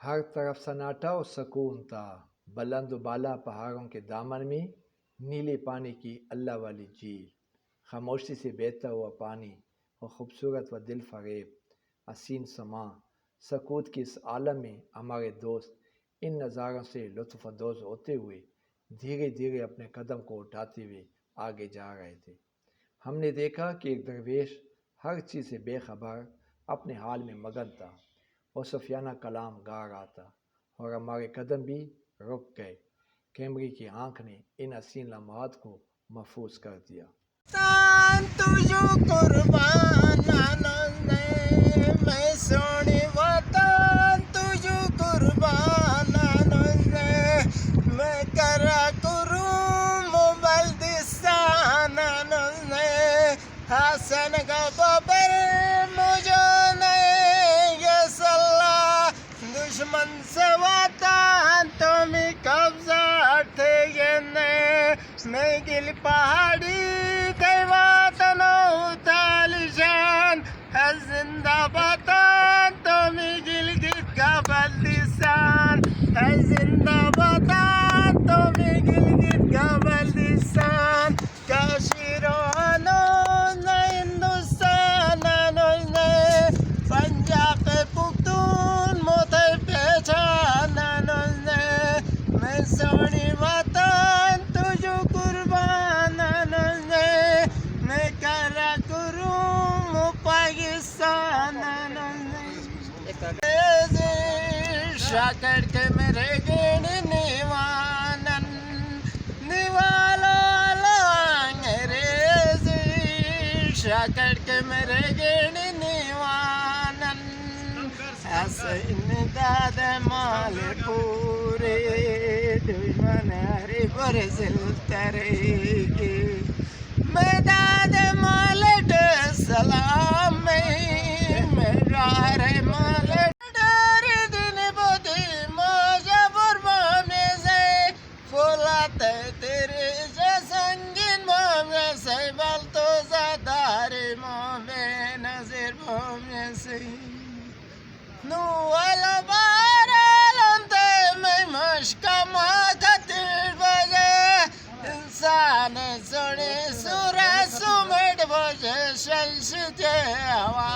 हर तरफ सन्नाटा और सुकून था। बुलंद बाला पहाड़ों के दामन में नीले पानी की अल्लाह वाली झील, खामोशी से बहता हुआ पानी और खूबसूरत व दिल फरेब हसीन समा। सकूत के इस आलम में हमारे दोस्त इन नज़ारों से लुत्फ़अंदोज़ होते हुए धीरे धीरे अपने कदम को उठाते हुए आगे जा रहे थे। हमने देखा कि एक दरवेश हर चीज़ से बेखबर अपने हाल में मगन था और सूफियाना कलाम गा रहा था, और हमारे कदम भी रुक गए। कैमरे की आंख ने इन हसीन लम्हात को महफूज कर दिया। तुझो कुर्बान मैं सोने वतन तुझो कुर्बान मैं करा करूं मोबाइल दिसान हसन का बबर मुझो नहीं ये सल्ला दुश्मन से वतन तुम्हें कब्जा थे ये मैं गिल पहाड़ी जिंदाबाद तो गिल गित का बल्दिस्तान है जिंदाबाद तो गिल गित का बल्दिस्तान काशिरानो न हिंदुस्तान ने पंजाब के पुख्तून मोते पहचान ने मैं सोनी वतन तुझो कुर्बान ने मैं करा करूं पाकिस्तान शाकर के मेरे गेण निवानन निवाला लांगरे शाकर के मेरे गेण निवानन ऐसे दाद माल पूरे दुश्मन हरे बरसिल तरेगी मैं दाद माल सलाम मेरा रे माल डरे दिन बोधी मौजा बुरबाने से फुलाते तेरे से संगीन मामे से बल तो ज़ादारे मामे नज़र मामे से नू वाला बारा लंते में मशका माकतीर बजे इंसान सुने सूरा सुमेट बजे शल्श जे हवा